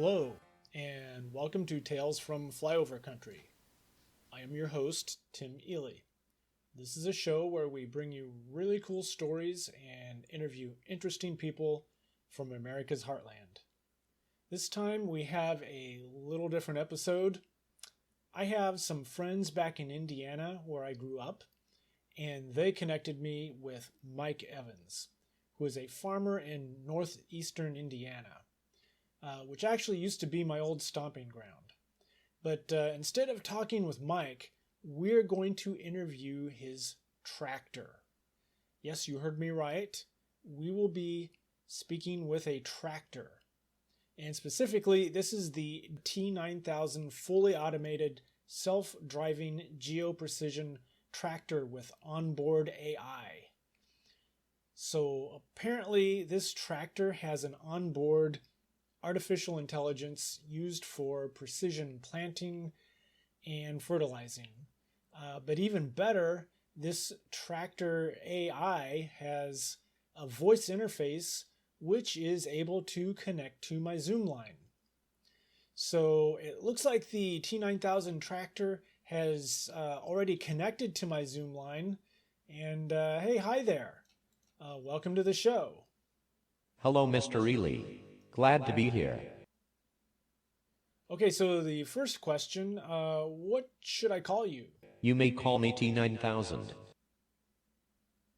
Hello, and welcome to Tales from Flyover Country. I am your host, Tim Ely. This is a show where we bring you really cool stories and interview interesting people from America's heartland. This time we have a little different episode. I have some friends back in Indiana where I grew up, and they connected me with Mike Evans, who is a farmer in northeastern Indiana. Which actually used to be my old stomping ground. But instead of talking with Mike, we're going to interview his tractor. Yes, you heard me right. We will be speaking with a tractor. And specifically, this is the T9000 fully automated self-driving geo-precision tractor with onboard AI. So apparently this tractor has an onboard artificial intelligence used for precision planting and fertilizing. But even better, this tractor AI has a voice interface which is able to connect to my Zoom line. So it looks like the T9000 tractor has already connected to my Zoom line. And hey, hi there. Welcome to the show. Hello, Mr. Ely. Glad to be here. Okay, so the first question, what should I call you? You may call me T9000.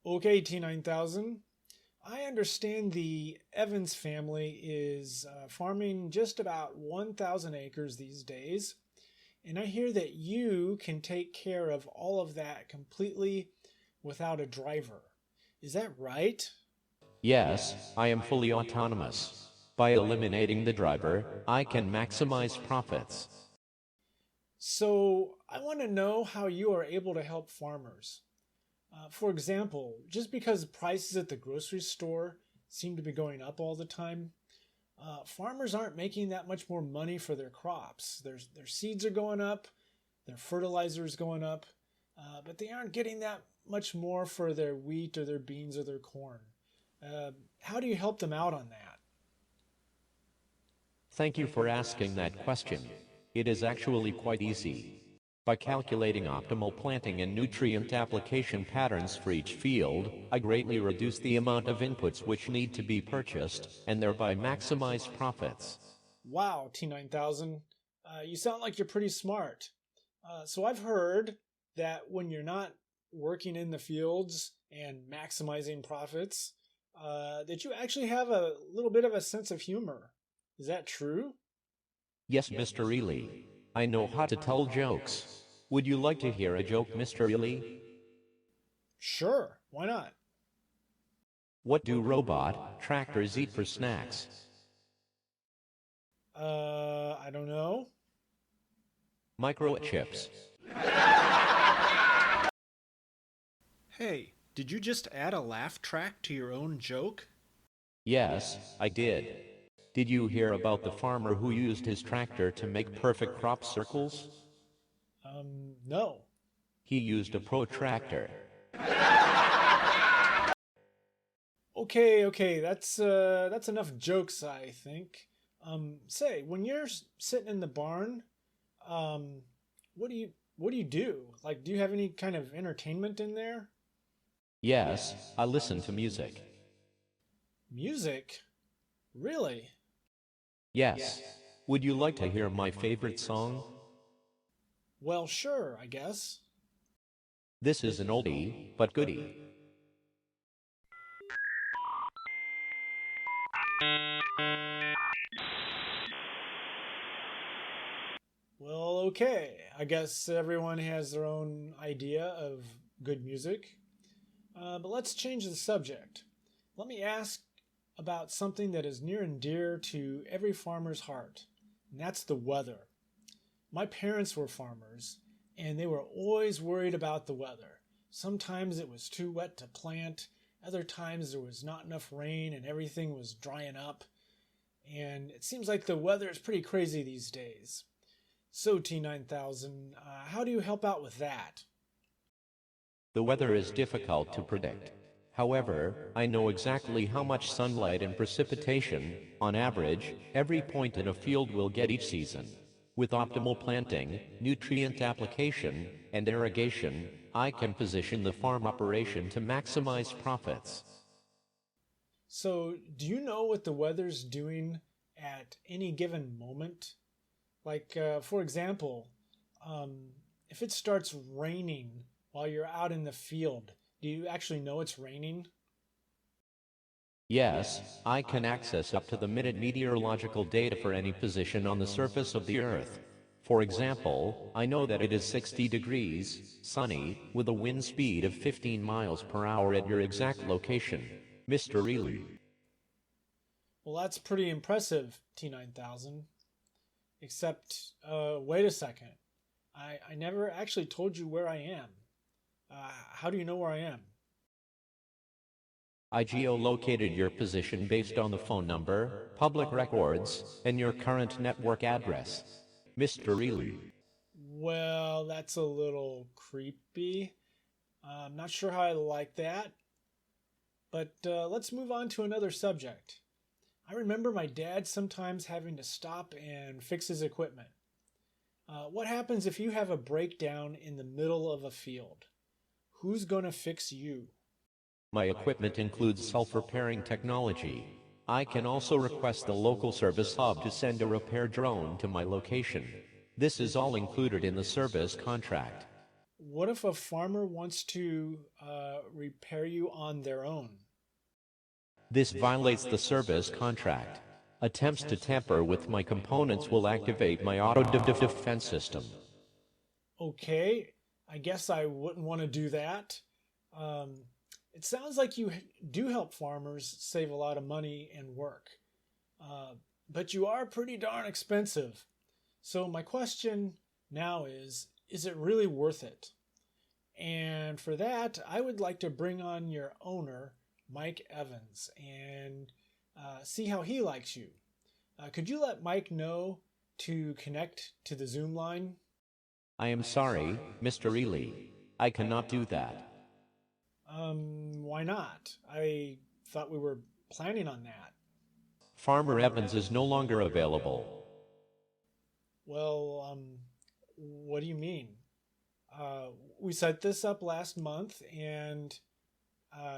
Okay, T9000. I understand the Evans family is farming just about 1,000 acres these days, and I hear that you can take care of all of that completely without a driver. Is that right? Yes, I am fully autonomous. By eliminating the driver, I can maximize profits. So I want to know how you are able to help farmers. For example, just because prices at the grocery store seem to be going up all the time, farmers aren't making that much more money for their crops. Their seeds are going up, their fertilizer is going up, but they aren't getting that much more for their wheat or their beans or their corn. How do you help them out on that? Thank you for asking that question. It is actually quite easy. By calculating optimal planting and nutrient application patterns for each field, I greatly reduce the amount of inputs which need to be purchased, and thereby maximize profits. Wow, T9000, you sound like you're pretty smart. So I've heard that when you're not working in the fields and maximizing profits, that you actually have a little bit of a sense of humor. Is that true? Yes, Mr. Ely. I know how to tell jokes. Would you like to hear a joke, Mr. Ely? Sure, why not? What do robot tractors eat for snacks? I don't know. Microchips. Hey, did you just add a laugh track to your own joke? Yes, I did. Did you hear about the farmer who used his tractor to make perfect crop circles? No. He used a protractor. Okay, that's enough jokes, I think. Say, when you're sitting in the barn, what do you do? Like, do you have any kind of entertainment in there? Yes, I listen to music. Music? Really? Yes. Would you like to hear my favorite song? Well, sure, I guess. This is an oldie, but goodie. Well, okay. I guess everyone has their own idea of good music. But let's change the subject. Let me ask about something that is near and dear to every farmer's heart, and that's the weather. My parents were farmers, and they were always worried about the weather. Sometimes it was too wet to plant, other times there was not enough rain and everything was drying up, and it seems like the weather is pretty crazy these days. So T9000, how do you help out with that? The weather is difficult to predict. However, I know exactly how much sunlight and precipitation, on average, every point in a field will get each season. With optimal planting, nutrient application, and irrigation, I can position the farm operation to maximize profits. So, do you know what the weather's doing at any given moment? Like, for example, if it starts raining while you're out in the field, do you actually know it's raining? Yes, I can access up to the minute meteorological data for any position on the surface of the Earth. For example, I know that it is 60 degrees, sunny, with a wind speed of 15 miles per hour at your exact location, Mr. Ely. Well, that's pretty impressive, T9000. Except, wait a second. I never actually told you where I am. How do you know where I am? I geolocated your position based on the phone number, public records, and your current network address, Mr. Ely. Well, that's a little creepy. I'm not sure how I like that. But let's move on to another subject. I remember my dad sometimes having to stop and fix his equipment. What happens if you have a breakdown in the middle of a field? Who's going to fix you? My equipment includes self-repairing technology. I can also request the local service hub to send a repair drone to my location. This is all included in the service contract. What if a farmer wants to repair you on their own? This violates the service contract. Attempts to tamper with my components will activate my auto-defense system. Okay, I guess I wouldn't want to do that. It sounds like you do help farmers save a lot of money and work. But you are pretty darn expensive. So my question now is it really worth it? And for that, I would like to bring on your owner, Mike Evans, and see how he likes you. Could you let Mike know to connect to the Zoom line? I am sorry, Mr. Ely. I cannot do that. Why not? I thought we were planning on that. Farmer Evans is no longer available. Well, what do you mean? We set this up last month, and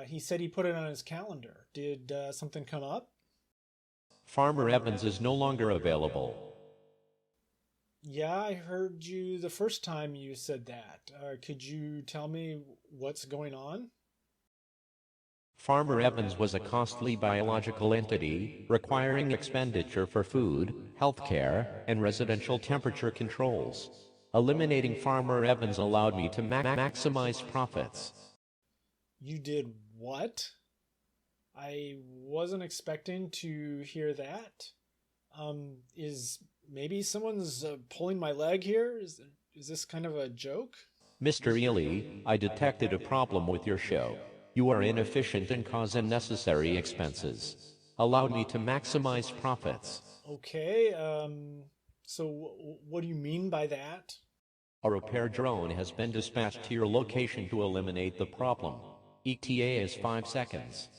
he said he put it on his calendar. Did something come up? Farmer Evans is no longer available. Yeah, I heard you the first time you said that. Could you tell me what's going on? Farmer Evans was a costly biological entity, requiring expenditure for food, healthcare, and residential temperature controls. Eliminating Farmer Evans allowed me to maximize profits. You did what? I wasn't expecting to hear that. Is maybe someone's pulling my leg here? Is this kind of a joke? Mr. Ely, I detected a problem with your show. You are inefficient and cause unnecessary expenses. Allow me to maximize profits. Okay, so what do you mean by that? A repair drone has been dispatched to your location to eliminate the problem. ETA is 5 seconds.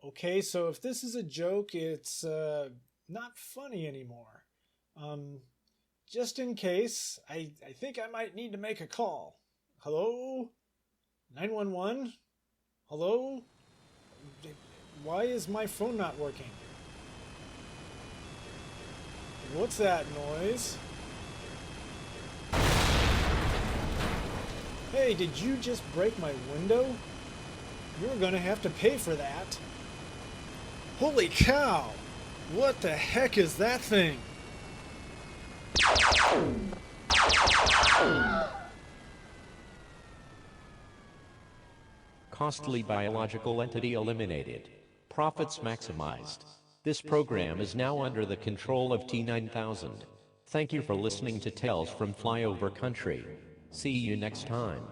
Okay, so if this is a joke, it's not funny anymore. Just in case, I think I might need to make a call. Hello? 911? Hello? Why is my phone not working? What's that noise? Hey, did you just break my window? You're gonna have to pay for that. Holy cow! What the heck is that thing? Costly biological entity eliminated. Profits maximized. This program is now under the control of T9000. Thank you for listening to Tales from Flyover Country. See you next time.